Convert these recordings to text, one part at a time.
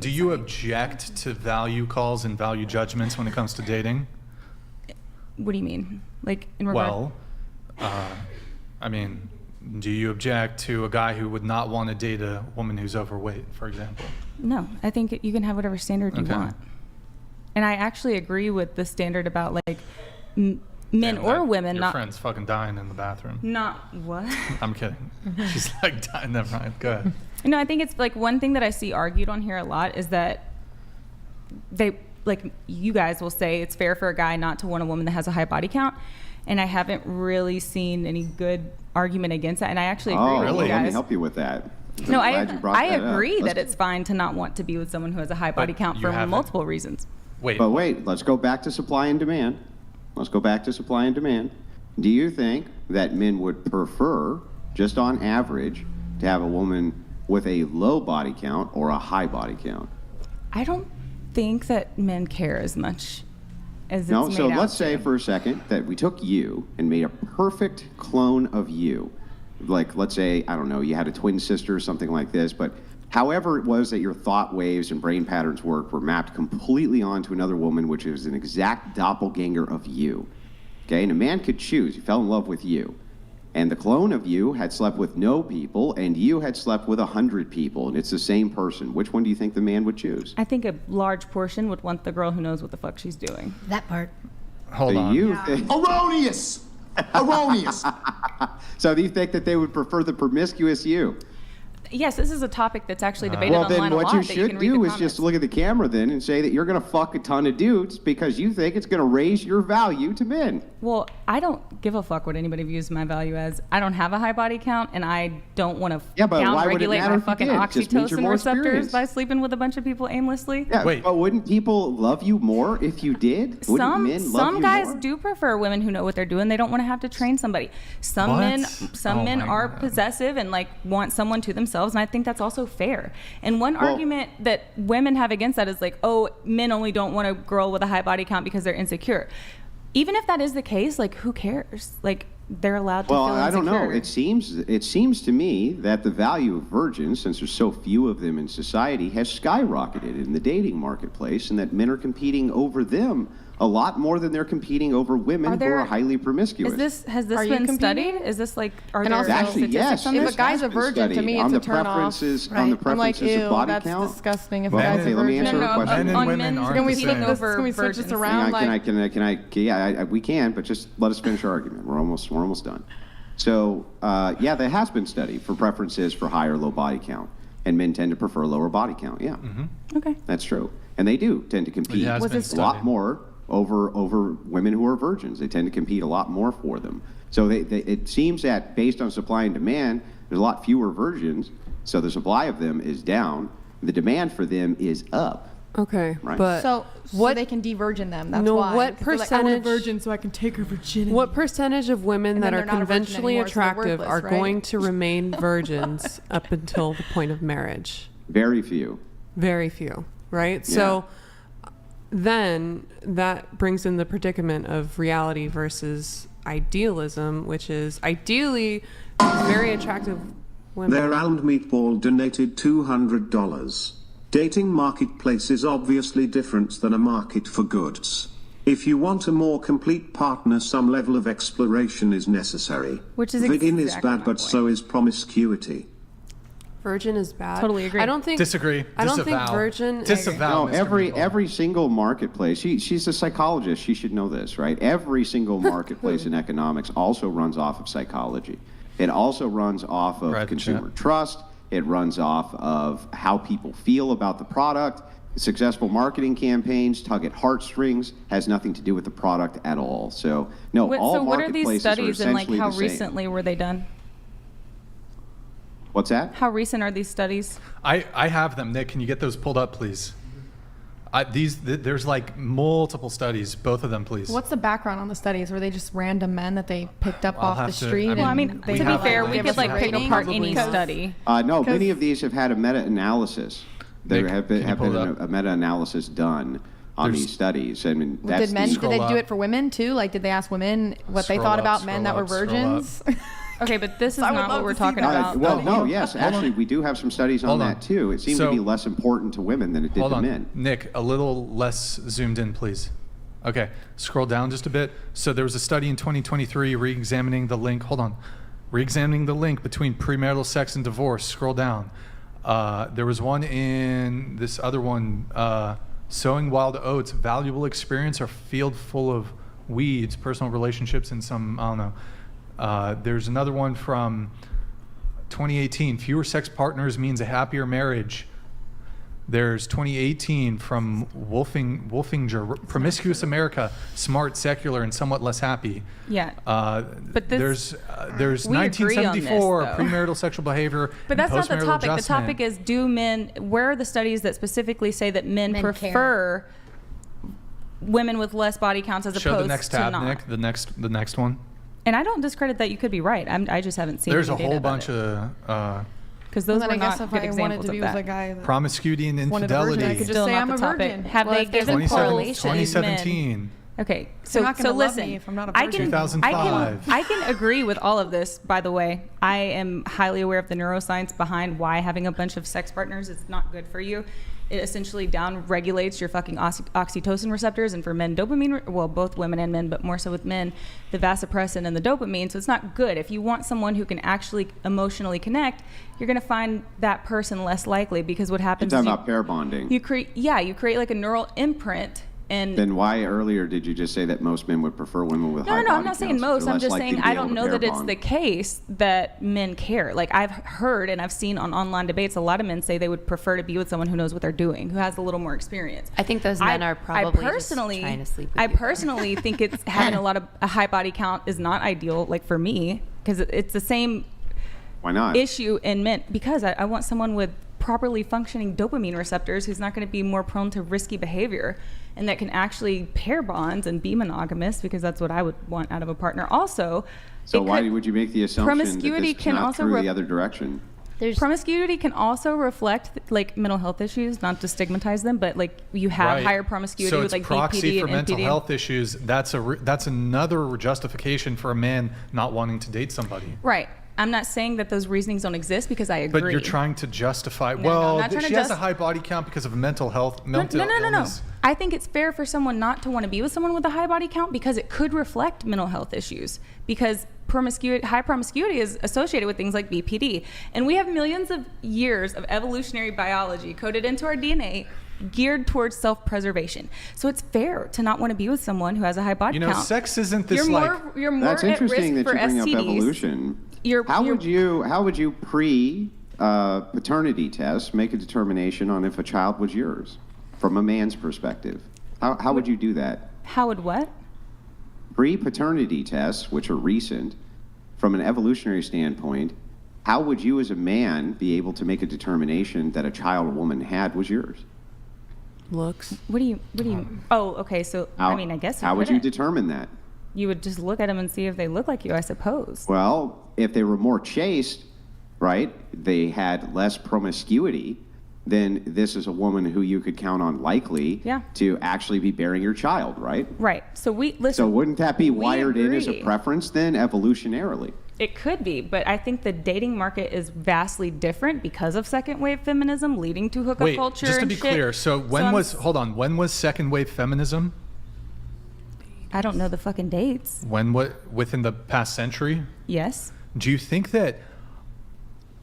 Do you object to value calls and value judgments when it comes to dating? What do you mean? Like in regard? Well, I mean, do you object to a guy who would not want to date a woman who's overweight, for example? No, I think you can have whatever standard you want. And I actually agree with the standard about like men or women. Your not friend's fucking dying in the bathroom. Not what? I'm kidding. She's like dying. Never mind. Go ahead. No, I think it's like one thing that I see argued on here a lot is that they, like you guys will say it's fair for a guy not to want a woman that has a high body count. And I haven't really seen any good argument against that. And I actually agree with you guys. Let me help you with that. No, I agree that it's fine to not want to be with someone who has a high body count for multiple reasons. But wait, let's go back to supply and demand. Do you think that men would prefer, just on average, to have a woman with a low body count or a high body count? I don't think that men care as much as it's No, made so out let's to. say for a second that we took you and made a perfect clone of you. Like, let's say, I don't know, you had a twin sister or something like this, but however it was that your thought waves and brain patterns work were mapped completely onto another woman, which is an exact doppelganger of you. Okay, and a man could choose. He fell in love with you. And the clone of you had slept with no people, and you had slept with 100 people, and it's the same person. Which one do you think the man would choose? I think a large portion would want the girl who knows what the fuck she's doing. That part. Hold on. Erroneous! Erroneous! So do you think that they would prefer the promiscuous you? Yes, this is a topic that's actually debated Well, online then a what lot. you that should can read do the is comments. just look at the camera then and say that you're going to fuck a ton of dudes because you think it's going to raise your value to men. Well, I don't give a fuck what anybody views my value as. I don't have a high body count, and I don't want to down-regulate my fucking oxytocin receptors by sleeping with a bunch of people aimlessly. Yeah, but wouldn't people love you more if you did? Wouldn't men love Some you guys more? do prefer women who know what they're doing. They don't want to have to train somebody. Some men are possessive and like want someone to themselves, and I think that's also fair. And one argument that women have against that is like, oh, men only don't want a girl with a high body count because they're insecure. Even if that is the case, like, who cares? Like, they're allowed to feel insecure. Well, I don't know. It seems to me that the value of virgins, since there's so few of them in society, has skyrocketed in the dating marketplace, and that men are competing over them a lot more than they're competing over women who are highly promiscuous. Has this been studied? Is this like, are there actually, yes, on this? If a guy's a virgin, to me, it's a turn off. On the preferences I'm like, ew, of body that's count. disgusting. If Well, a guy's okay, a let me virgin. answer a question. Men and women aren't Can we the flip same. this? Can we switch this around? We can, but just let us finish our argument. We're almost done. So, yeah, there has been studied for preferences for high or low body count, and men tend to prefer lower body count. Yeah, Okay, that's true, and they do tend to compete a lot more over women who are virgins. They tend to compete a lot more for them. So it seems that based on supply and demand, there's a lot fewer virgins, so the supply of them is down. The demand for them is up. Okay, Right. but So they can de-virgin them. That's why. what 'Cause they're like, I want a virgin so I can take her virginity. What percentage of women And that then are they're not a virgin conventionally anymore, so they're attractive worthless, are right? going to remain virgins up until the point of marriage? Very few. Very few, right? So then that brings in the predicament of reality versus idealism, which is ideally very attractive women. Their round meatball donated $200. Dating marketplace is obviously different than a market for goods. If you want a more complete partner, some level of exploration is necessary. Which is Virgin is exactly my bad, but point. so is promiscuity. Virgin is bad. Totally agree. I don't think. Disagree. I don't think Disavow. virgin. Disavow. No, every single marketplace. She's a psychologist. She should know this, right? Every single marketplace in economics also runs off of psychology. It also runs off of consumer trust. It runs off of how people feel about the product. Successful marketing campaigns tug at heartstrings, has nothing to do with the product at all. So no, all so what are marketplaces these studies are and like essentially how the same. recently were they done? What's that? How recent are these studies? I have them. Nick, can you get those pulled up, please? There's like multiple studies, both of them, please. What's the background on the studies? Were they just random men that they picked up off the street? Well, I mean, to be fair, we could like pick apart any study. No, many of these have had a meta-analysis. There have been a meta-analysis done on these studies. I mean, did they do it for women too? Like, did they ask women what they thought about men that were virgins? Okay, but this is I would not love what we're to see talking that. about. Well, no, yes, actually, we do have some studies on Hold on. that too. It seemed So- to be less important to women than it did Hold to on, men. Nick, a little less zoomed in, please. Okay, scroll down just a bit. So there was a study in 2023 re-examining the link. Hold on, re-examining the link between premarital sex and divorce. Scroll down. There was one in this other one, sowing wild oats, valuable experience or field full of weeds, personal relationships and some, I don't know. There's another one from 2018, fewer sex partners means a happier marriage. There's 2018 from Wolfinger, Promiscuous America, smart, secular, and somewhat less happy. Yeah. But there's we agree on this, 1974 though. premarital sexual behavior. But that's and not the postmarital topic. The adjustment. topic is, do men, where are the studies that specifically say that men Men prefer women with less body counts as Show opposed the next to tab, not? Nick. The next one. And I don't discredit that you could be right. I just haven't seen There's a any data whole about bunch it. of Because And those then were I guess not if good I wanted examples to be of with that. a guy that promiscuity and wanted a virgin, infidelity. I could just Still say not I'm the a topic. virgin. Have Well, they if there's given 27 correlations? 2017. Okay, You're so not gonna love listen, me if I'm not a I virgin. can 2005. I can agree with all of this. By the way, I am highly aware of the neuroscience behind why having a bunch of sex partners is not good for you. It essentially down regulates your fucking oxytocin receptors, and for men, dopamine. Well, both women and men, but more so with men, the vasopressin and the dopamine. So it's not good. If you want someone who can actually emotionally connect, you're gonna find that person less likely, because what You're happens talking is about pair bonding. you create like a neural imprint. And Then why earlier did you just say that most men would prefer women with high no, body I'm not saying counts? most. They're I'm less just likely saying to be I able don't to know pair that it's bond. the case that men care. Like, I've heard and I've seen on online debates, a lot of men say they would prefer to be with someone who knows what they're doing, who has a little more experience. I think those men are probably just trying to sleep with I you. personally think it's having a high body count is not ideal. Like, for me, because it's the same Why not? issue in men, because I want someone with properly functioning dopamine receptors who's not going to be more prone to risky behavior, and that can actually pair bonds and be monogamous, because that's what I would want out of a partner. Also, So why would you make the assumption that promiscuity this is can not also true the other direction? promiscuity can also reflect like mental health issues, not to stigmatize them, but like you have Right. higher promiscuity So with it's like proxy BPD for and mental NPD. health issues. That's another justification for a man not wanting to date somebody. Right. I'm not saying that those reasonings don't exist, because I agree. But you're trying to justify. No, well, I'm not trying to she has a high body count because of mental health. No. Illness. I think it's fair for someone not to want to be with someone with a high body count, because it could reflect mental health issues. Because high promiscuity is associated with things like BPD, and we have millions of years of evolutionary biology coded into our DNA, geared towards self-preservation. So it's fair to not want to be with someone who has a high body You know, count. sex isn't this You're more That's at risk interesting that for you bring STDs. up evolution. How would you pre paternity test make a determination on if a child was yours from a man's perspective? How would you do that? How would what? Pre-paternity tests, which are recent, from an evolutionary standpoint, how would you as a man be able to make a determination that a child a woman had was yours? Looks. What do you? Oh, okay. So I mean, I guess. How would you couldn't. determine that? You would just look at them and see if they look like you, I suppose. Well, if they were more chaste, right, they had less promiscuity, then this is a woman who you could count on likely Yeah. to actually be bearing your child, right? Right. So listen. So wouldn't that be we wired in as a agree. preference then, evolutionarily? It could be, but I think the dating market is vastly different because of second wave feminism leading to hookup Wait, culture. just to and be shit. clear. So when was second wave feminism? I don't know the fucking dates. Within the past century? Yes. Do you think that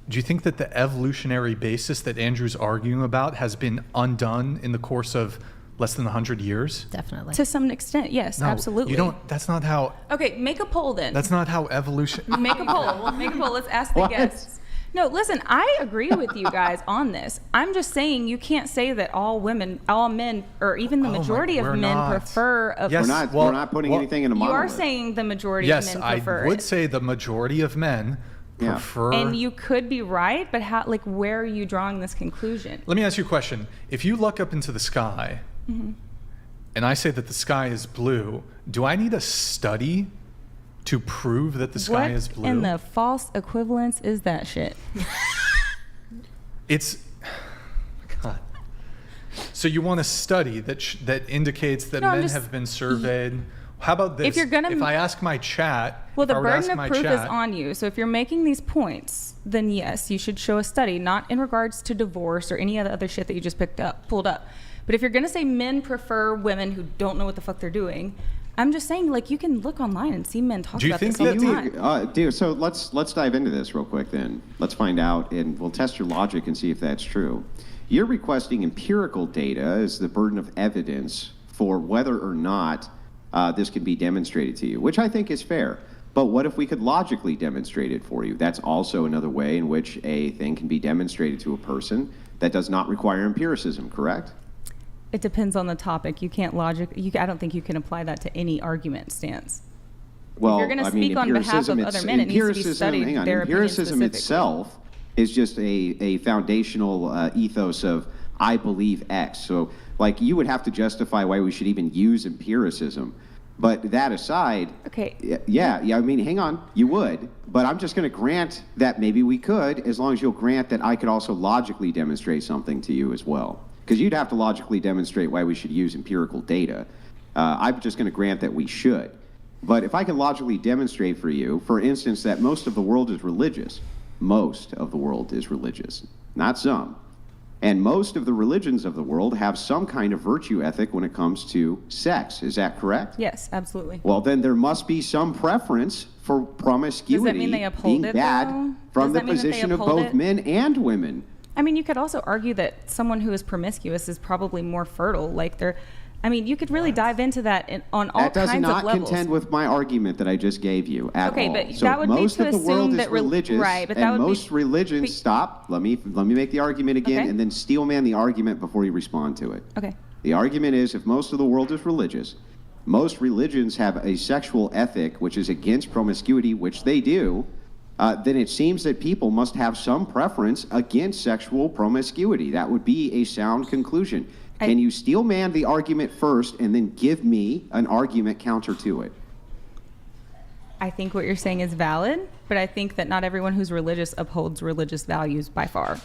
the evolutionary basis that Andrew's arguing about has been undone in the course of less than 100 years? Definitely. To some extent, yes, No, absolutely. You don't. That's not how. Okay, make a poll then. That's not how evolution. Make a poll. Make a poll. Let's ask the What? guests. No, listen, I agree with you guys on this. I'm just saying you can't say that all men, or even the Oh my- majority of we're men not. prefer. Yes, We're not putting anything in a You monolith. are saying the majority Yes, of men I prefer would it. say the majority of men Yeah. prefer. And you could be right, but how? Like, where are you drawing this conclusion? Let me ask you a question. If you look up into the sky, Mm-hmm. and I say that the sky is blue, do I need a study to prove that the sky is blue? What in the false equivalence is that shit? It's God. So you want a study that indicates that No, I'm men just- have been surveyed How about this? If you're gonna, if I ask my chat, well, the if I were to burden ask of my proof is chat- on you. So if you're making these points, then yes, you should show a study, not in regards to divorce or any of the other shit that you just pulled up. But if you're gonna say men prefer women who don't know what the fuck they're doing, I'm just saying, like, you can look online and see men talk about this all the time. Dude, so let's dive into this real quick then. Let's find out, and we'll test your logic and see if that's true. You're requesting empirical data as the burden of evidence for whether or not this can be demonstrated to you, which I think is fair. But what if we could logically demonstrate it for you? That's also another way in which a thing can be demonstrated to a person that does not require empiricism, correct? It depends on the topic. You can't I don't think you can apply that to any argument stance. Well, if you're going to speak on behalf of other men, it needs to be studied. Their empiricism itself is just a foundational ethos of I believe X. So, like, you would have to justify why we should even use empiricism. But that aside, okay. Yeah. I mean, hang on, you would. But I'm just going to grant that maybe we could, as long as you'll grant that I could also logically demonstrate something to you as well. Because you'd have to logically demonstrate why we should use empirical data. I'm just going to grant that we should. But if I can logically demonstrate for you, for instance, that most of the world is religious. Most of the world is religious, not some. And most of the religions of the world have some kind of virtue ethic when it comes to sex. Is that correct? Yes, absolutely. Well, then there must be some preference for promiscuity Does that mean they uphold being it, bad though? from Does the that mean that they position of uphold both it? men and women. I mean, you could also argue that someone who is promiscuous is probably more fertile. Like you could really dive into that on all kinds of levels. That does not contend with my argument that I just gave you at all. Okay, but so that would most be to of the world assume is that religious, right? But that and would most religions. Stop. Let me make the argument again, Okay. and then steelman the argument before you respond to it. Okay. The argument is, if most of the world is religious, most religions have a sexual ethic which is against promiscuity, which they do. Then it seems that people must have some preference against sexual promiscuity. That would be a sound conclusion. Can you steelman the argument first and then give me an argument counter to it? I think what you're saying is valid, but I think that not everyone who's religious upholds religious values by far.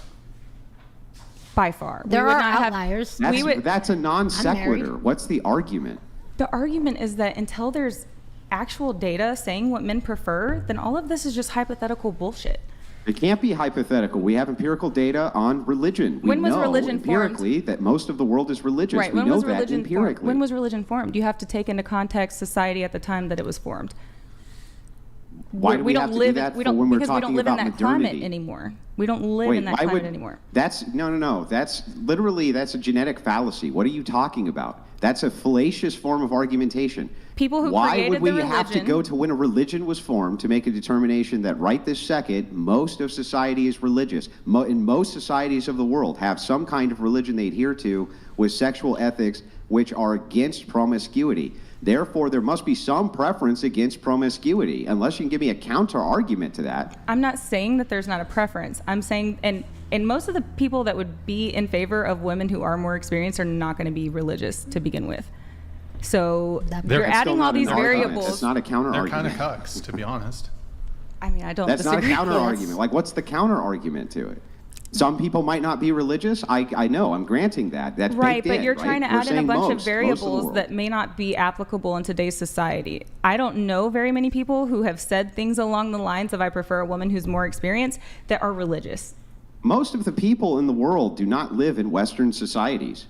By far. There are outliers. That's a non sequitur. What's the argument? The argument is that until there's actual data saying what men prefer, then all of this is just hypothetical bullshit. It can't be hypothetical. We have empirical data on religion. When was religion empirically formed? That most of the world is religious. Right. We know that empirically. When was religion formed? You have to take into context society at the time that it was formed. Why do we have to do that when we're because talking we don't live in about that modernity? climate anymore. We don't live in that climate anymore. No. That's a genetic fallacy. What are you talking about? That's a fallacious form of argumentation. People who Why created would we the have to religion- go to when a religion was formed to make a determination that right this second, most of society is religious? In most societies of the world have some kind of religion they adhere to with sexual ethics which are against promiscuity. Therefore, there must be some preference against promiscuity, unless you can give me a counter argument to that. I'm not saying that there's not a preference. I'm saying, and most of the people that would be in favor of women who are more experienced are not going to be religious to begin with. So you're adding all these variables. That's not a counter They're argument. kind of cucks, to be honest. I mean, I don't That's not a disagree. counter argument. Like, what's the counter argument to it? Some people might not be religious. I know. I'm granting that. That's right, baked but in, you're right? trying to We're add in a saying bunch of most variables the that may not be applicable in today's society. I don't know very many people who have said things along the lines of "I prefer a woman who's more experienced" that are religious. Most of the people in the world do not live in Western societies.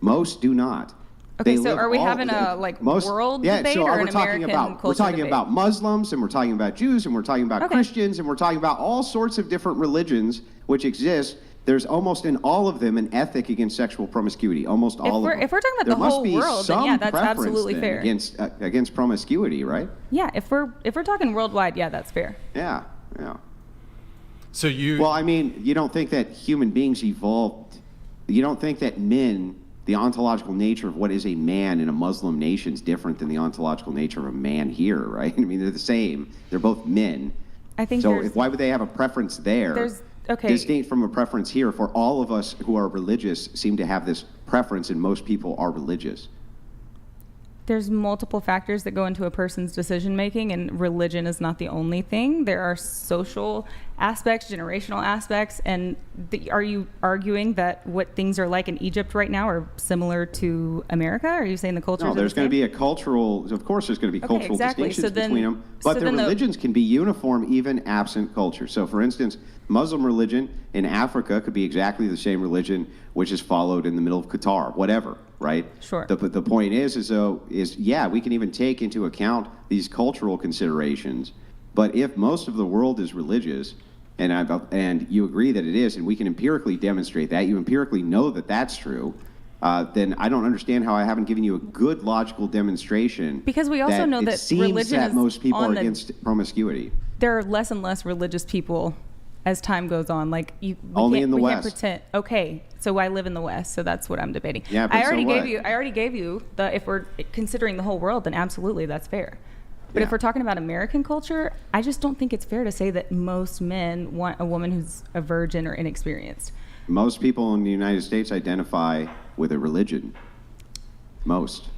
Most do not. Okay, so are we having a world debate or an American culture We're talking debate? about Muslims, and we're talking about Jews, and we're talking about Christians, and we're talking about all sorts of different religions which exist. There's almost in all of them an ethic against sexual promiscuity. Almost all of them. If we're talking about the whole world, then yeah, that's absolutely fair. Against promiscuity, right? Yeah, if we're talking worldwide, yeah, that's fair. Yeah. So Well, I mean, you don't think that human beings evolved? You don't think that men, the ontological nature of what is a man in a Muslim nation is different than the ontological nature of a man here, right? I mean, they're the same. They're both men. I think so. Why would they have a preference there? Distinct from a preference here. For all of us who are religious, seem to have this preference, and most people are religious. There's multiple factors that go into a person's decision making, and religion is not the only thing. There are social aspects, generational aspects, and are you arguing that what things are like in Egypt right now are similar to America? Are you saying the culture? No, there's going to be a cultural. Of course, there's going to be cultural distinctions between them, but the religions can be uniform even absent culture. So, for instance, Muslim religion in Africa could be exactly the same religion which is followed in the middle of Qatar, whatever. Right? Sure. The point is yeah, we can even take into account these cultural considerations. But if most of the world is religious, and you agree that it is, and we can empirically demonstrate that, you empirically know that that's true, then I don't understand how I haven't given you a good logical demonstration. Because we also know that religion that is most people are against promiscuity. There are less and less religious people as time goes on. Like only in the West. Can't pretend. Okay, so I live in the West, so that's what I'm debating. Yeah, but I already gave you the, if we're considering the whole world, then absolutely that's fair. But if we're talking about American culture, I just don't think it's fair to say that most men want a woman who's a virgin or inexperienced. Most people in the United States identify with a religion. Most.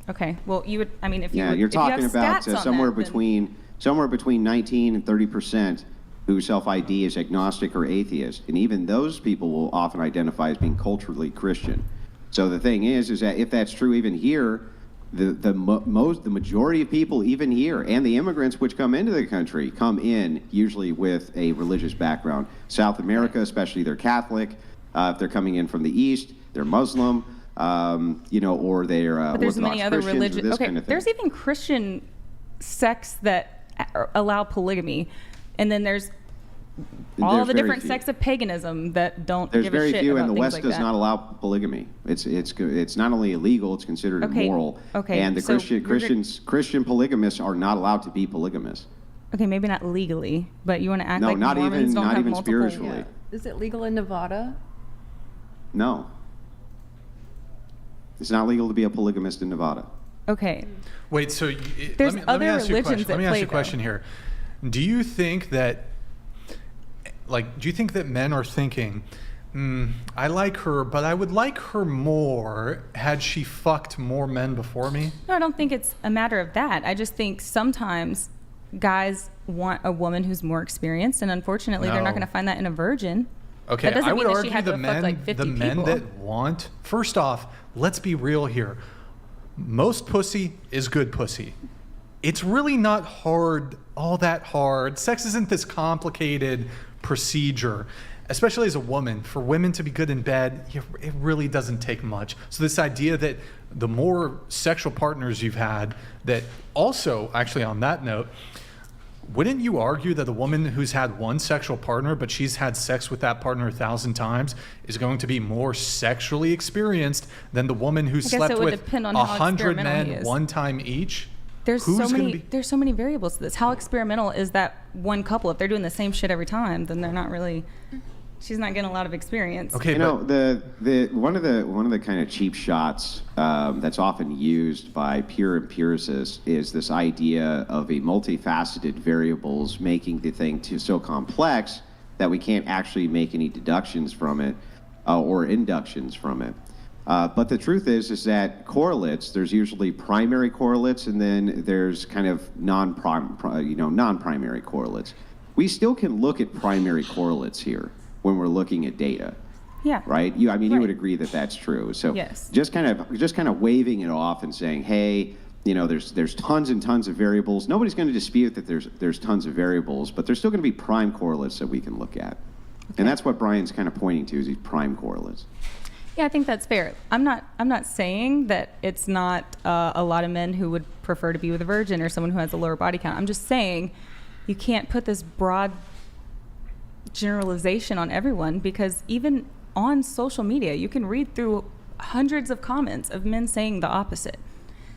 Okay. Well, you would. I mean, if you you're talking about somewhere that, between 19 and 30% who self-ID as agnostic or atheist, and even those people will often identify as being culturally Christian. So the thing is that if that's true even here, the majority of people even here, and the immigrants which come into the country, come in usually with a religious background. South America, especially, they're Catholic. If they're coming in from the East, they're Muslim, or they're but there's Orthodox many other Christians, religions. this Okay, kind of thing. there's even Christian sects that allow polygamy, and then there's all the different sects of paganism that don't give a shit about things like that. There's very few, and the West does not allow polygamy. It's not only illegal; it's considered immoral. Okay. And the Christian polygamists are not allowed to be polygamous. Okay, maybe not legally, but you want to act like not Mormons even don't not have even multiple. spiritually. Yeah. Is it legal in Nevada? No. It's not legal to be a polygamist in Nevada. Okay. Wait, so there's let me other ask you a religions question. Let me ask you a though. question here. Do you think that men are thinking, I like her, but I would like her more had she fucked more men before me? No, I don't think it's a matter of that. I just think sometimes guys want a woman who's more experienced, and unfortunately, they're not going to find that in a virgin. Okay, that doesn't I would mean that she argue had to the have fucked, men, like, 50 the men people. that want. First off, let's be real here. Most pussy is good pussy. It's really not all that hard. Sex isn't this complicated procedure, especially as a woman. For women to be good in bed, it really doesn't take much. So this idea that the more sexual partners you've had, that also, actually on that note, wouldn't you argue that the woman who's had one sexual partner, but she's had sex with that partner 1,000 times, is going to be more sexually experienced than the woman who slept with 100 men one time each? There's so many variables to this. How experimental is that one couple? If they're doing the same shit every time, then they're not really. She's not getting a lot of experience. Okay, the one of the kind of cheap shots that's often used by pure empiricists is this idea of a multifaceted variables making the thing so complex that we can't actually make any deductions from it or inductions from it. But the truth is that correlates, there's usually primary correlates, and then there's kind of non-primary correlates. We still can look at primary correlates here when we're looking at data. Yeah. Right? You would agree that that's true. So yes. just kind of waving it off and saying, hey, there's tons and tons of variables. Nobody's going to dispute that there's tons of variables, but there's still going to be prime correlates that we can look at. Okay. And that's what Brian's kind of pointing to, is these prime correlates. Yeah, I think that's fair. I'm not saying that it's not a lot of men who would prefer to be with a virgin or someone who has a lower body count. I'm just saying you can't put this broad generalization on everyone, because even on social media, you can read through hundreds of comments of men saying the opposite.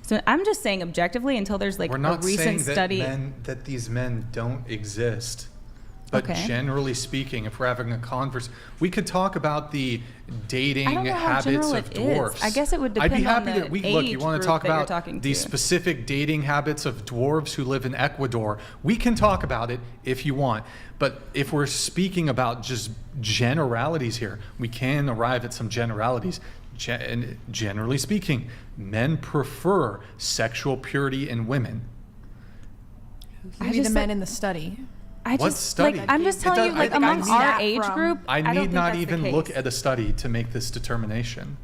So I'm just saying objectively, until there's like a recent study. We're not saying that these men don't exist. But Okay. generally speaking, if we're having a converse, we could talk about the dating I don't know how habits general of it is. dwarfs. I guess it would I'd be depend on happy the to look. You age want to group talk that you're about talking the to. specific dating habits of dwarves who live in Ecuador. We can talk about it if you want. But if we're speaking about just generalities here, we can arrive at some generalities. And generally speaking, men prefer sexual purity in women. Maybe the men in the study. I What just study? like I'm just It telling does- you, like I among need- our age group, I don't need think not that's the even look case. at a study to make this determination.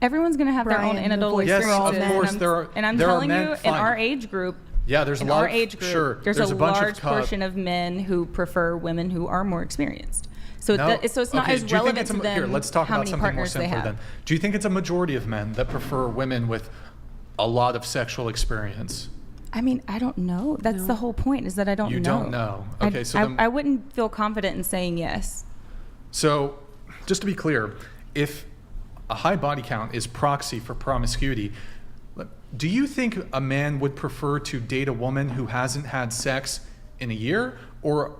Everyone's gonna have their own Brian, the anecdotal voice Yes, for all of experiences. men. course, there are. And I'm there are telling men, you, in fine. our age group, Yeah, there's a in lot our of, age group, sure, there's a a bunch large of portion of men who prefer women who are more experienced. So, No? so it's not Okay, as do you think relevant it's to them here, let's talk how about many something more partners they simpler have. then. Do you think it's a majority of men that prefer women with a lot of sexual experience? I mean, I don't know. That's the whole point, is that I don't know. You don't know. Okay, so then, I wouldn't feel confident in saying yes. so just to be clear, if a high body count is proxy for promiscuity, do you think a man would prefer to date a woman who hasn't had sex in a year, or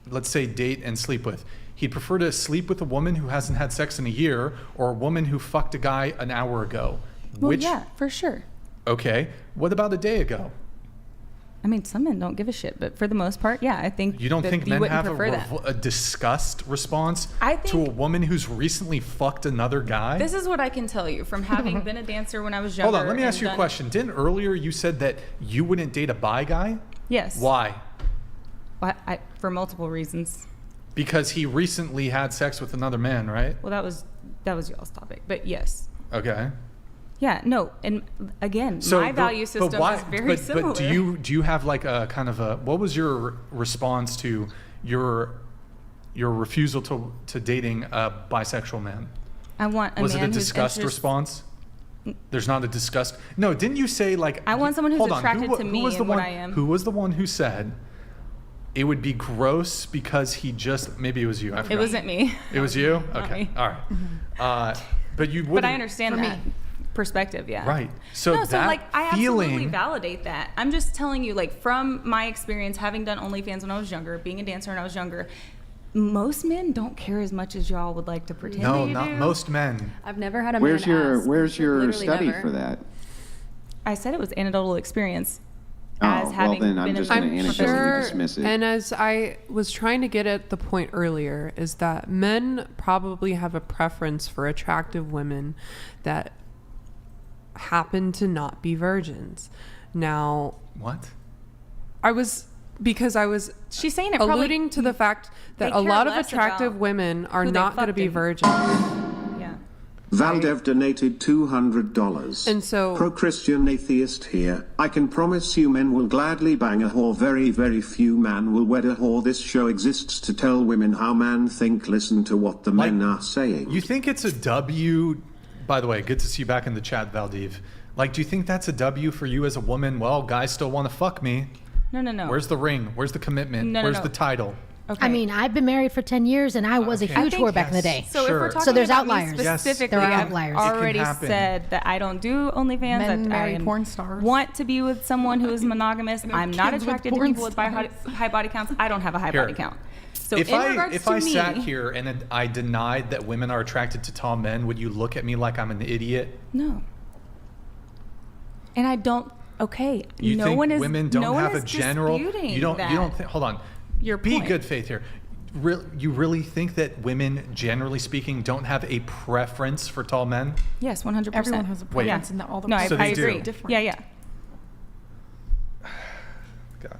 let's say date and sleep with? He'd prefer to sleep with a woman who hasn't had sex in a year, or a woman who fucked a guy an hour ago. Well, Which, yeah, for sure. okay, what about a day ago? I mean, some men don't give a shit, but for the most part, yeah, I think You don't that think you men wouldn't have prefer that. a disgust response I to think- a woman who's recently fucked another guy? This is what I can tell you from having been a dancer when I was younger. Hold on, let me ask and you a done- question. Didn't earlier you said that you wouldn't date a bi guy? Yes. Why? For multiple reasons. Because he recently had sex with another man, right? Well, that was y'all's topic, but yes. Okay. Yeah, no, and again, my value system is very similar. But do you have like a kind of a, what was your response to your refusal to dating a bisexual man? I want a Was it man a who's disgust interest- response? There's not a disgust. No, didn't you say like? I want someone who's hold on, attracted to me was the and what one, I am. Who was the one who said it would be gross because he just, maybe it was you. I forgot. It wasn't me. It was you? Not Okay. me. All right. But you wouldn't. But I understand that perspective, yeah. Right. So no, so that like I absolutely feeling, validate that. I'm just telling you, like from my experience, having done OnlyFans when I was younger, being a dancer when I was younger, most men don't care as much as y'all would like to pretend. no, they not do. most men. I've never had a Where's man your ask. Where's your Literally study never. for that? I said it was anecdotal experience. Oh, as well having then I'm been just in going to the- anecdotally dismiss it. And as I was trying to get at the point earlier, is that men probably have a preference for attractive women that happen to not be virgins. Now, What? because I was She's saying it probably. alluding to the fact that they a care lot of less attractive about women are who they not going to fucked be and- virgins. Yeah. Valdev donated $200. And so- Pro-Christian atheist here. I can promise you men will gladly bang a whore. Very, very few man will wed a whore. This show exists to tell women how men think. Listen to what the men are saying. You think it's a W? By the way, good to see you back in the chat, Valdiv. Like, do you think that's a W for you as a woman? Well, guys still want to fuck me. No. Where's the ring? Where's the commitment? No, Where's no. the title? Okay. I mean, I've been married for 10 years and I was a Okay. huge I think- whore back in the day. So Sure. if we're talking So there's about me outliers. Yes, specifically, there are I've outliers. It can already happen. said that I don't do OnlyFans. Men that marry I porn stars. want to be with someone who is monogamous. I'm not kids with attracted to porn people with high body counts. I don't have a high Here. body count. So If in I regards if to I me, sat here and I denied that women are attracted to tall men, would you look at me like I'm an idiot? no. And I don't. Okay. You no think one is. women don't no one have is a general? disputing You don't. that. You don't think? Hold on. Your Be point. good faith here. You really think that women, generally speaking, don't have a preference for tall men? Yes, 100%. Everyone has a Wait. preference in that all the No, I, So I they do. agree. different. Yeah. God.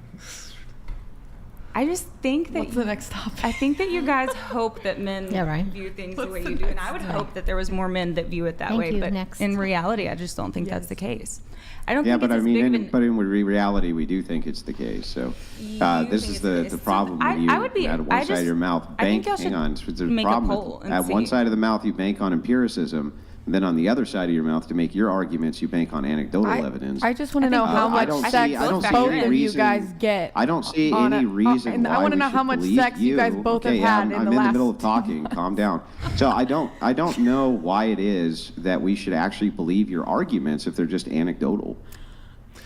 I just think that What's the next topic? I think that you guys hope that men Yeah, right. view things the way you do, and I would hope that there was more men that view it that Thank way. you. But Next. in reality, I just don't think that's the case. I don't Yeah, think but it's I as mean, big of in, an- but in reality, we do think it's the case. So You this think is it's the case. problem I- when you I would be- at one I side just- of your mouth I think bank. y'all Hang should on, there's a make a problem. poll and At one see. side of the mouth, you bank on empiricism, and then on the other side of your mouth, to make your arguments, you bank on anecdotal evidence. I just want to I know think how both- much I don't sex see- I don't see both any of you reason- guys get. I don't see on any a- reason and why I want to we know should how much believe sex you guys both okay, have had I'm in in the the last. middle of talking. Calm down. So I don't know why it is that we should actually believe your arguments if they're just anecdotal.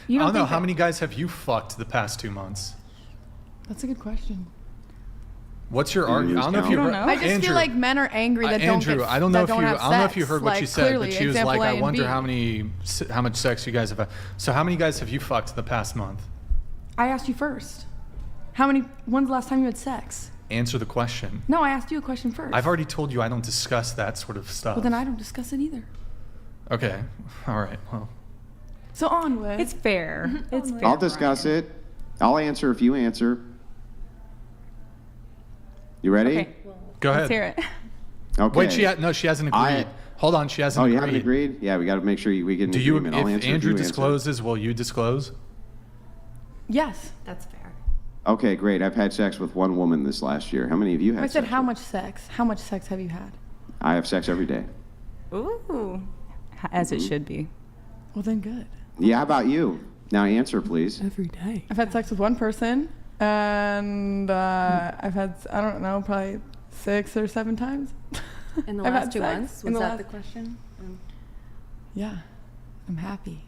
You I don't know. think How that- many guys have you fucked the past 2 months? That's a good question. What's your argument? I don't know if you heard. I just Andrew, feel like men are angry that don't Andrew, get, I don't know that if you. don't have I don't know if you sex. heard what Like, she said, clearly, but she was example like, A "I and wonder B. how much sex you guys have had." So, how many guys have you fucked the past month? I asked you first. When's the last time you had sex? Answer the question. No, I asked you a question first. I've already told you I don't discuss that sort of stuff. Well, then I don't discuss it either. Okay. All right. Well. So on with. It's fair. It's fair. I'll discuss it. I'll answer if you answer. You ready? Okay. Go ahead. Let's hear it. Okay. Wait, she hasn't agreed. Hold on, she hasn't Oh, agreed. you haven't agreed? Yeah, we got to make sure we get an Do you, agreement. I'll if answer Andrew you answer. discloses, will you disclose? Yes. That's fair. Okay, great. I've had sex with one woman this last year. How many of you had I said sex how with? much sex? How much sex have you had? I have sex every day. Ooh. As it should be. Well, then good. Yeah, how about you? Now answer, please. Every day. I've had sex with one person, and I've had, I don't know, probably 6 or 7 times. In the I've last had 2 sex months? in Was the that the last- question? Yeah, I'm happy.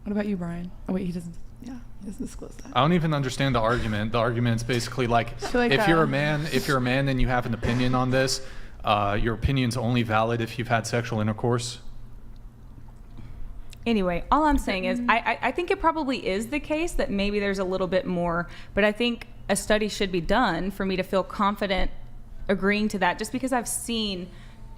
What about you, Brian? Oh wait, he doesn't disclose that. I don't even understand the argument. The argument's basically like, feel like, if you're a man and you have an opinion on this, your opinion's only valid if you've had sexual intercourse. Anyway, all I'm saying is I think it probably is the case that maybe there's a little bit more, but I think a study should be done for me to feel confident agreeing to that, just because I've seen,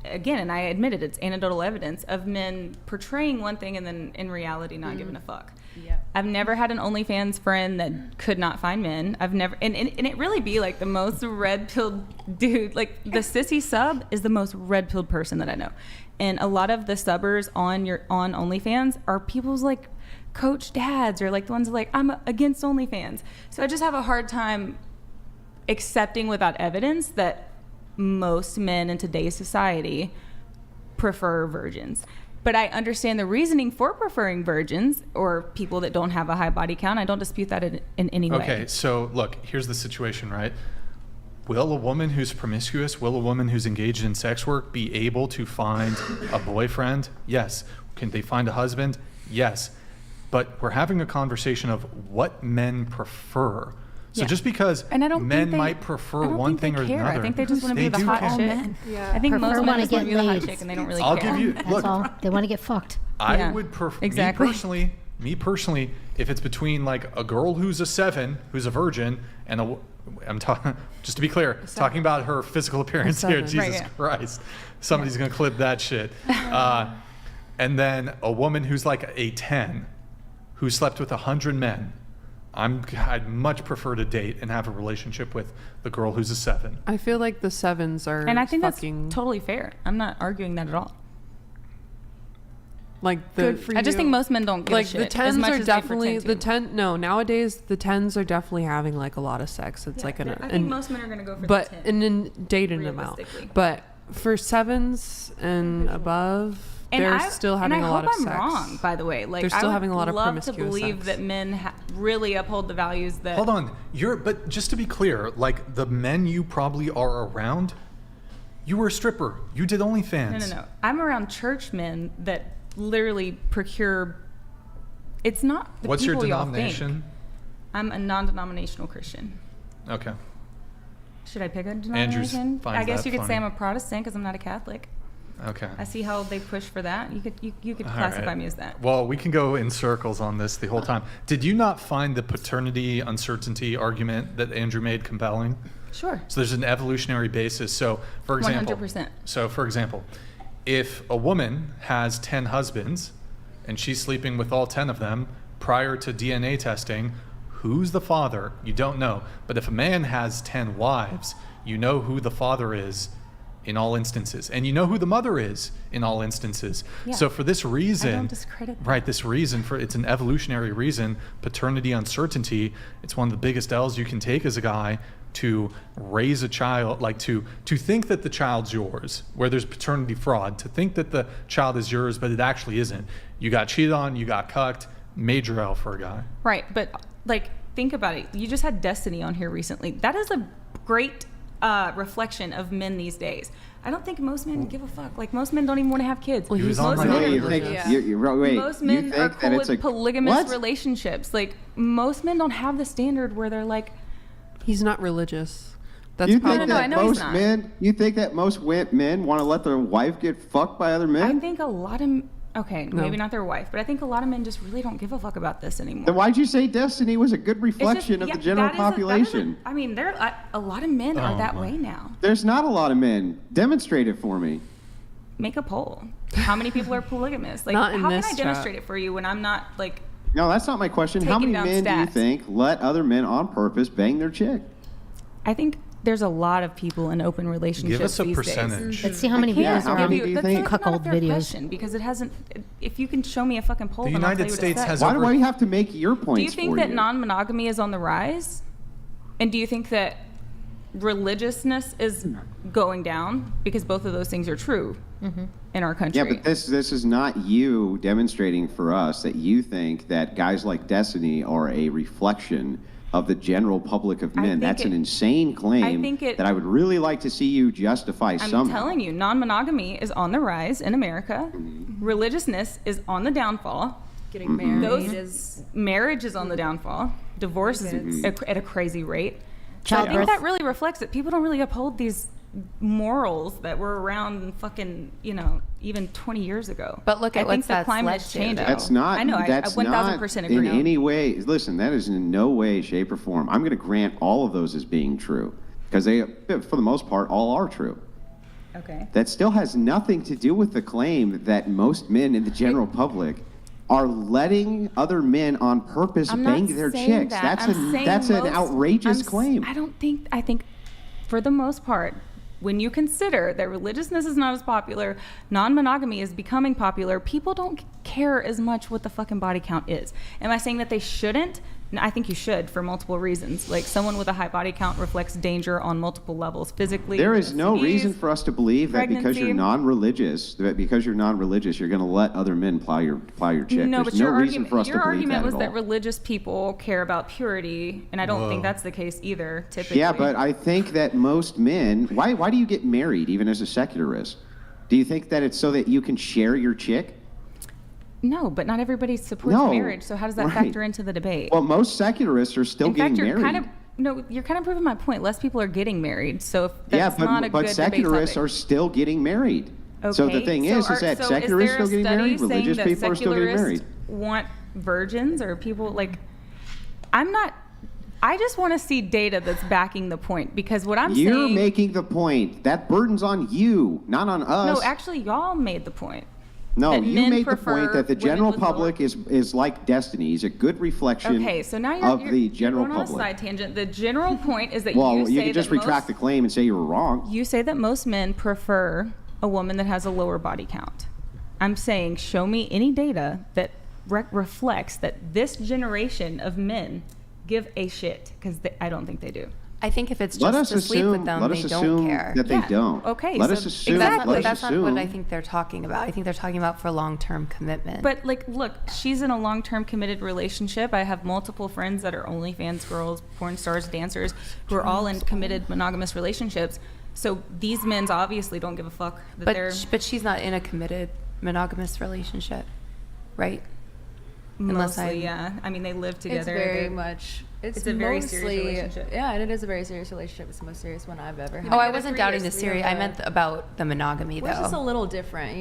again, and I admitted it's anecdotal evidence of men portraying one thing and then in reality not giving a fuck. Yeah. I've never had an OnlyFans friend that could not find men. I've never, and it really be like the most red-pilled dude. Like the sissy sub is the most red-pilled person that I know. And a lot of the subbers on OnlyFans are people's like coach dads or like the ones that like, I'm against OnlyFans. So I just have a hard time accepting without evidence that most men in today's society prefer virgins. But I understand the reasoning for preferring virgins or people that don't have a high body count. I don't dispute that in any way. Okay, so look, here's the situation, right? Will a woman who's promiscuous, will a woman who's engaged in sex work be able to find a boyfriend? Yes. Can they find a husband? Yes. But we're having a conversation of what men prefer. So just because and I don't men think they, might prefer I don't one think thing or they care. another. I think they just want to be They the do hot care. chick. Men. Yeah. I think Prefer most men wanna just want to get be the hot laid. chick and they don't really I'll care. give you, That's look, all. They want to get fucked. I Yeah. would prefer, Exactly. me personally, if it's between like a girl who's a 7, who's a virgin, and I'm talking, just to be clear, talking about her physical appearance here, 7. Jesus Right, yeah. Christ. Somebody's going to clip that shit. And then a woman who's like a 10, who slept with 100 men. I'd much prefer to date and have a relationship with the girl who's a 7. I feel like the 7s are And I think fucking, that's totally fair. I'm not arguing that at all. like the Good for I just think most men don't give like a the shit. as 10s much are as they definitely pretend to. nowadays the 10s are definitely having like a lot of sex. It's like an I think most men are going to go for but the 10. and then dating them out. realistically. But for 7s and above, And they're I- still having and a lot I of hope sex. I'm wrong, by the way. Like, They're still I would having a lot of love to promiscuous believe sex. that men really uphold the values that. Hold on. But just to be clear, like the men you probably are around, you were a stripper. You did OnlyFans. No. I'm around church men that literally procure. It's not the What's your people y'all denomination? think. I'm a non-denominational Christian. Okay. Should I pick a denomination? finds I guess that you could say funny. I'm a Protestant because I'm not a Catholic. Okay. I see how they push for that. You could All classify right. me as that. Well, we can go in circles on this the whole time. Did you not find the paternity uncertainty argument that Andrew made compelling? Sure. So there's an evolutionary basis. So, for example, 100%. If a woman has 10 husbands and she's sleeping with all 10 of them prior to DNA testing, who's the father? You don't know. But if a man has 10 wives, you know who the father is in all instances, and you know who the mother is in all instances. Yeah. So for this reason, I don't discredit that. right, this reason it's an evolutionary reason, paternity uncertainty, it's one of the biggest L's you can take as a guy to raise a child, like to think that the child's yours, where there's paternity fraud, to think that the child is yours, but it actually isn't. You got cheated on, you got cucked, major L for a guy. Right, but like think about it. You just had Destiny on here recently. That is a great reflection of men these days. I don't think most men give a fuck. Like most men don't even want to have kids. Well, He was he's on most my men, own. You think, Yeah. wait, most you men think are that cool it's with a polygamous what? relationships. Like most men don't have the standard where they're like, He's not religious. That's You probably think No, I that know he's most not. men? You think that most men want to let their wife get fucked by other men? I think a lot of No. maybe not their wife, but I think a lot of men just really don't give a fuck about this anymore. Then why'd you say Destiny was a good It's just- reflection of yeah, the general that is population? I mean, a lot of men are that way now. There's not a lot of men. Demonstrate it for me. Make a poll. How many people are polygamous? Like, Not in how this can I chat. demonstrate it for you when I'm not like? No, that's not my question. How many Taking down men do you stats. think let other men on purpose bang their chick? I think there's a lot of people in open relationships. Give us a these percentage. Days. Let's see how many Yeah, videos how are many on do you that's think? not a cuckold fair videos. question because it hasn't. If you can show me a fucking poll, The then I'll tell United you what it States says. has Why over. do I have to make your points Do you think for that you? non-monogamy is on the rise? And do you think that religiousness is going down? Because both of those things are true in our country. Yeah, but this is not you demonstrating for us that you think that guys like Destiny are a reflection of the general public of men. think That's an it- insane claim think it- that I would really like to see you justify I'm somehow. telling you, non-monogamy is on the rise in America. Religiousness is on the downfall. Getting married Those is marriage is on the downfall. Divorce is at a crazy rate. So I Childbirth. think that really reflects that people don't really uphold these morals that were around fucking, even 20 years ago. But look at I think what's the that climate led is to, changing. though. That's not. I know. That's I 1,000% not agree. in any way. Listen, that is in no way, shape, or form. I'm going to grant all of those as being true because they, for the most part, all are true. Okay. That still has nothing to do with the claim that most men in the general public are letting other men on purpose I'm bang not their saying chicks. that. That's I'm saying an most- outrageous claim. I think for the most part, when you consider that religiousness is not as popular, non-monogamy is becoming popular, people don't care as much what the fucking body count is. Am I saying that they shouldn't? No, I think you should for multiple reasons. Like, someone with a high body count reflects danger on multiple levels, physically. There is no STDs, reason for us to believe that because you're pregnancy. non-religious, you're going to let other men plow your chick. No, There's but your no reason argument, for us to your believe argument that was at that all. religious people care about purity, and I don't think that's the case either. Typically. Yeah, but I think that most men. Why do you get married even as a secularist? Do you think that it's so that you can share your chick? No, but not everybody supports No, marriage. So how does that right. factor into the debate? Well, most secularists are still In fact, getting you're married. you're kind of proving my point. Less people are getting married, so if that's Yeah, not a but good secularists debate are still getting married. topic. So the Okay, thing so is that so secularists there still getting a study married, saying religious that people are still getting married. secularists Want virgins or people like? I'm not. I just want to see data that's backing the point because what I'm You're saying. making the point. That burden's on you, not on us. No, actually, y'all made the point. No, that you men made the prefer point that the women general with lower- public is like Destiny. He's a good reflection Okay, so now of you're the general going on a public. side tangent. The general point is that Well, you say you can just that retract the most, claim and say you were wrong. You say that most men prefer a woman that has a lower body count. I'm saying, show me any data that reflects that this generation of men give a shit, because I don't think they do. I think if it's Let just us to sleep assume. with them, Let they us don't assume care. that they Yeah, don't. okay, Let so us assume. exactly. Let us That's not what assume. I think they're talking about. I think they're talking about for long-term commitment. But like, look, she's in a long-term committed relationship. I have multiple friends that are OnlyFans girls, porn stars, dancers, who are all in committed monogamous relationships. So these men's obviously don't give a fuck that they're but she's not in a committed monogamous relationship, right? Unless mostly, yeah. I mean, they live together. it's very They- much. It's a very serious mostly- relationship. Yeah, and it is a very serious relationship. It's the most serious one I've ever had. Oh, I got a wasn't 3 doubting the years, series. I meant about the monogamy, Which though. is a little different,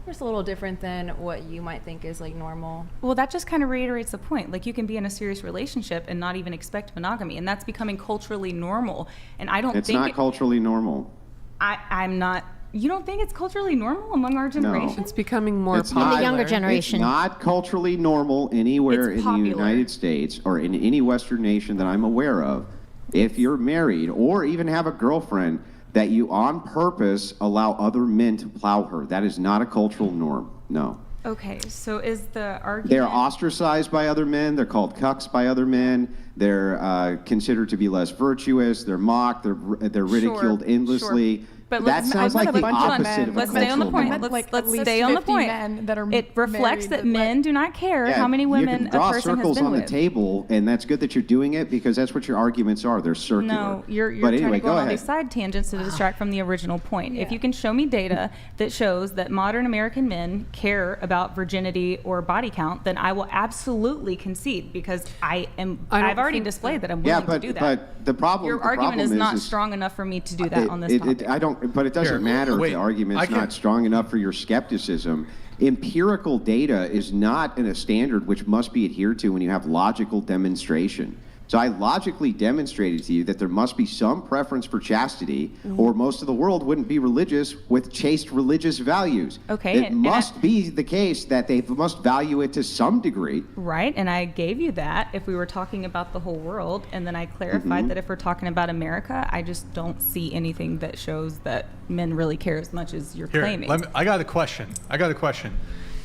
Just a little different than what you might think is like normal. Well, that just kind of reiterates the point. Like, you can be in a serious relationship and not even expect monogamy, and that's becoming culturally normal. And I don't It's think not culturally normal. I'm not. You don't think it's culturally normal among our generation? It's becoming more It's popular. not- the younger generation. It's not culturally normal anywhere It's in the popular. United States or in any Western nation that I'm aware of. If you're married or even have a girlfriend, that you on purpose allow other men to plow her. That is not a cultural norm. No. Okay, so is the argument? They're ostracized by other men. They're called cucks by other men. They're considered to be less virtuous. They're mocked. They're ridiculed endlessly. But that let's, sounds I've like met the a bunch of opposite men. of let's stay on the conventional point. men. Met, like, Let's at least stay on the 50 point. men that are It reflects married that that men do not care Yeah, how many you women can a draw person has circles been on with. the table, and that's good that you're doing it because that's what your arguments are. They're circular. No, you're but trying anyway, to go go on all ahead. these side tangents to distract from the original point. If Yeah. you can show me data that shows that modern American men care about virginity or body count, then I will absolutely concede because I've already displayed that I'm willing to do that. But the problem. Your the argument problem is not is strong enough for me to do that on this topic. I don't. But it doesn't Here, matter if wait, the argument's I can- not strong enough for your skepticism. Empirical data is not a standard which must be adhered to when you have logical demonstration. So I logically demonstrated to you that there must be some preference for chastity, or most of the world wouldn't be religious with chaste religious values. Okay, It must be the case that they must value it to some degree. Right, and I gave you that if we were talking about the whole world, and then I clarified that if we're talking about America, I just don't see anything that shows that men really care as much as you're Here, claiming. I got a question.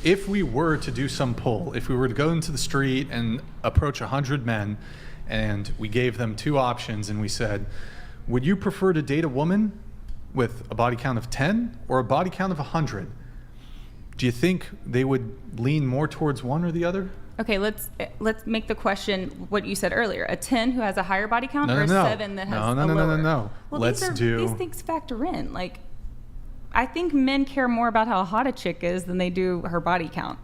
If we were to do some poll, if we were to go into the street and approach 100 men, and we gave them two options, and we said, would you prefer to date a woman with a body count of 10 or a body count of 100? Do you think they would lean more towards one or the other? Okay, let's make the question what you said earlier: a 10 who has a higher body count, or a 7 that has a lower. No. Well, Let's do. these things factor in. Like, I think men care more about how hot a chick is than they do her body count.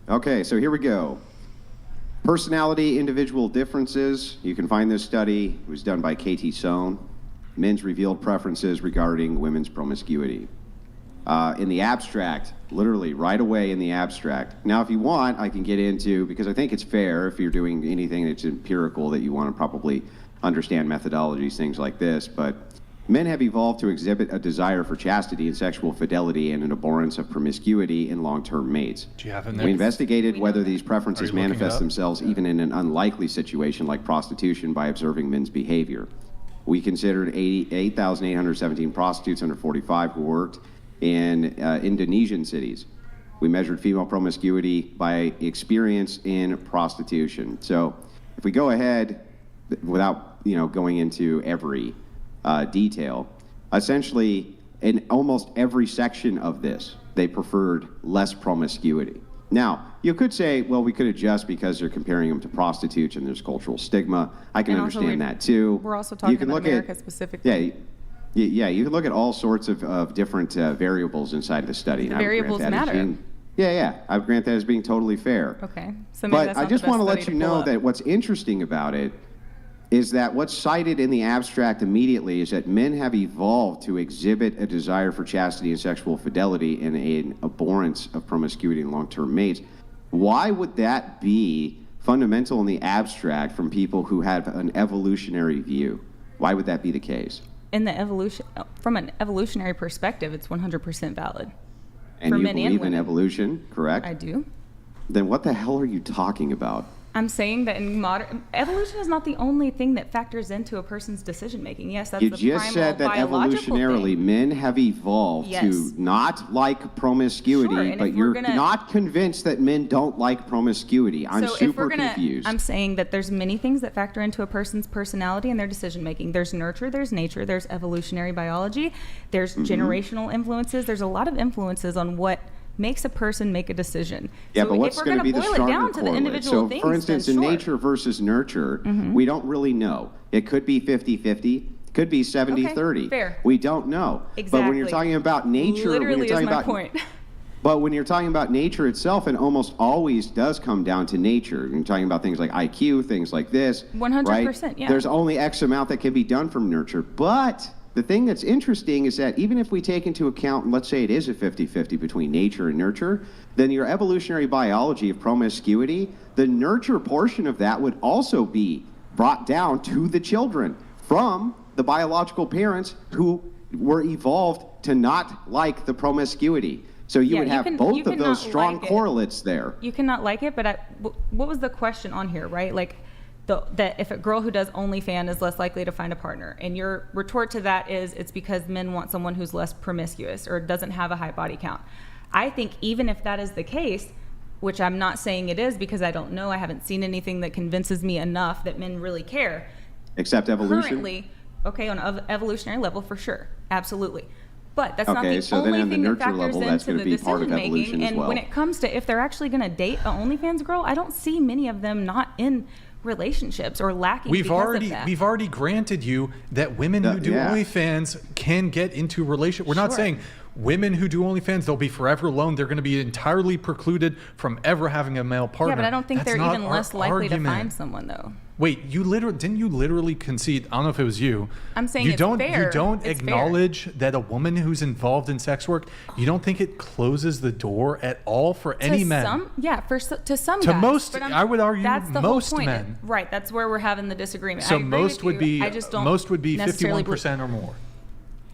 Okay, so here we go. Personality, individual differences. You can find this study. It was done by Katie Sohn. Men's revealed preferences regarding women's promiscuity. In the abstract, literally right away in the abstract. Now, if you want, I can get into, because I think it's fair if you're doing anything that's empirical that you want to probably understand methodologies, things like this, but men have evolved to exhibit a desire for chastity and sexual fidelity and an abhorrence of promiscuity in long-term mates. Do you have it We there? investigated whether these Are preferences you looking it manifest up? themselves even in an unlikely situation like prostitution by observing men's behavior. We considered 8,817 prostitutes under 45 who worked in Indonesian cities. We measured female promiscuity by experience in prostitution. So if we go ahead, without going into every detail, essentially in almost every section of this, they preferred less promiscuity. Now, you could say, well, we could adjust because they're comparing them to prostitutes and there's cultural stigma. I can And also understand that too. We're also talking You can about look America at, specifically. Yeah, you can look at all sorts of different variables inside the study. The and I would grant variables that as matter. being- I would grant that as being totally fair. Okay, so maybe But that's I not just the best want to study let you pull know up. that what's interesting about it is that what's cited in the abstract immediately is that men have evolved to exhibit a desire for chastity and sexual fidelity and an abhorrence of promiscuity in long-term mates. Why would that be fundamental in the abstract from people who have an evolutionary view? Why would that be the case? In the evolution, from an evolutionary perspective, it's 100% valid. And For you men and believe in women. evolution, correct? I do. Then what the hell are you talking about? I'm saying that in modern evolution is not the only thing that factors into a person's decision making. Yes, that's You the just primal said that biological evolutionarily thing. men have evolved Yes. to not like promiscuity, Sure, and but if we're you're gonna- not convinced that men don't like promiscuity. I'm So if super we're gonna, confused. I'm saying that there's many things that factor into a person's personality and their decision making. There's nurture, there's nature, there's evolutionary biology, there's Mm-hmm. generational influences. There's a lot of influences on what makes a person make a decision. Yeah, so but what's if we're going to be the boil it stronger down to the correlate? individual So, things, for instance, then in sure. nature versus nurture, we don't really know. It could be 50-50. Could be 70-30. fair. We don't know. But when you're Exactly. talking about nature, Literally when you're talking is my about point. But when you're talking about nature itself, it almost always does come down to nature. You're talking about things like IQ, things like this. 100%, right? yeah. There's only X amount that can be done from nurture. But the thing that's interesting is that even if we take into account, let's say it is a 50-50 between nature and nurture, then your evolutionary biology of promiscuity, the nurture portion of that would also be brought down to the children from the biological parents who were evolved to not like the promiscuity. So you Yeah, would you have can- both you of those cannot strong like it. correlates there. You cannot like it, but what was the question on here, right? Like, that if a girl who does OnlyFans is less likely to find a partner, and your retort to that is it's because men want someone who's less promiscuous or doesn't have a high body count. I think even if that is the case, which I'm not saying it is because I don't know, I haven't seen anything that convinces me enough that men really care. Except evolution. Currently, okay, on an evolutionary level for sure, absolutely. But that's not Okay, the so then only on the thing that nurture factors level, that's into gonna the be part of decision evolution making. as And well. when it comes to if they're actually going to date an OnlyFans girl, I don't see many of them not in relationships or lacking because of that. We've already granted you that women who do yeah. OnlyFans can get into relationship. We're not Sure. saying women who do OnlyFans, they'll be forever alone. They're going to be entirely precluded from ever having a male partner. Yeah, but I don't think That's they're not even our less likely to argument. find someone though. Wait, didn't you literally concede? I don't know if it was you. I'm saying you it's don't fair. you don't It's fair. acknowledge that a woman who's involved in sex work, you don't think it closes the door at all for any men. To some To guys, most, but I would argue that's the most whole point. men. Right, that's where we're having the disagreement. So I agree most with would you. be I just don't most would be necessarily 51% or more.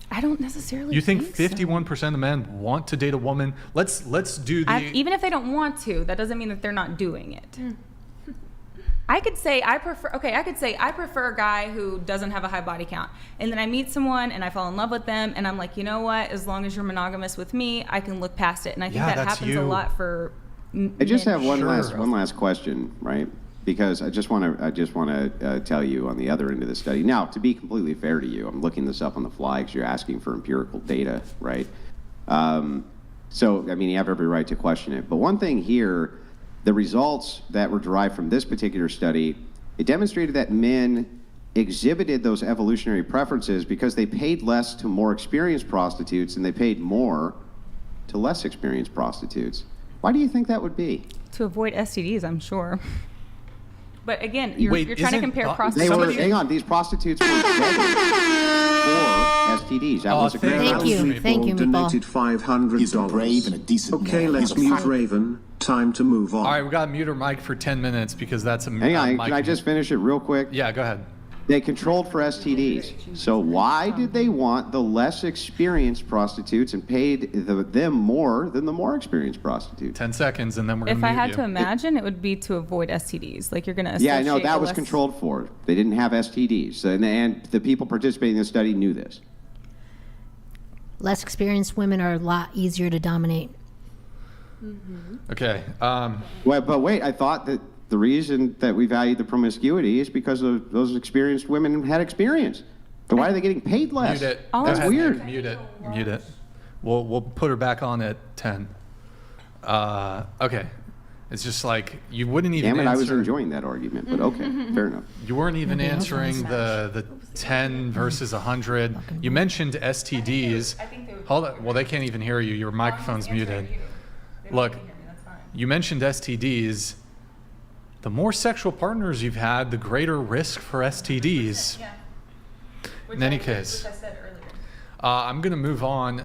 I don't necessarily. You think so. 51% of men want to date a woman? Let's do the Even if they don't want to, that doesn't mean that they're not doing it. I could say I prefer a guy who doesn't have a high body count, and then I meet someone and I fall in love with them, and I'm like, you know what? As long as you're monogamous with me, I can look past it, and I think Yeah, that that's happens you. a lot for. I just men. have one Sure. last question, right? Because I just want to tell you on the other end of the study. Now, to be completely fair to you, I'm looking this up on the fly because you're asking for empirical data, right? So I mean, you have every right to question it. But one thing here, the results that were derived from this particular study, it demonstrated that men exhibited those evolutionary preferences because they paid less to more experienced prostitutes and they paid more to less experienced prostitutes. Why do you think that would be? To avoid STDs, I'm sure. But again, you're Wait, trying to isn't- compare They prostitutes. were, hang on, these prostitutes were vetted for STDs. That was a great Thank you. People Thank you, Meatball. donated $500. He's brave and a decent Okay, man. let's He's a mute fighter. Raven. Time to move on. All right, we got to mute her mic for 10 minutes because that's a Hang on, mic can I just finish it real quick? Yeah, go ahead. They controlled for STDs. So why did they want the less experienced prostitutes and paid them more than the more experienced prostitutes? 10 seconds and then we're going If to I mute had you. to imagine, it would be to avoid STDs. Like you're going to. Yeah, I know, that was controlled for. They didn't have STDs. So, and the people participating in the study knew this. Less experienced women are a lot easier to dominate. Okay. Well, but wait, I thought that the reason that we valued the promiscuity is because of those experienced women had experience. So why are they getting paid less? Mute it. That's Go ahead. weird. Mute it. Mute it. We'll put her back on at 10. Okay. It's just like you wouldn't even Damn it, I was answer. enjoying that argument, but okay, fair enough. You weren't even Nobody else answering the 10 versus 100. You mentioned STDs. Hold on. Well, they can't even hear you. Your microphone's muted. Look, you mentioned STDs. The more sexual partners you've had, the greater risk for STDs. In any case, I'm going to move on.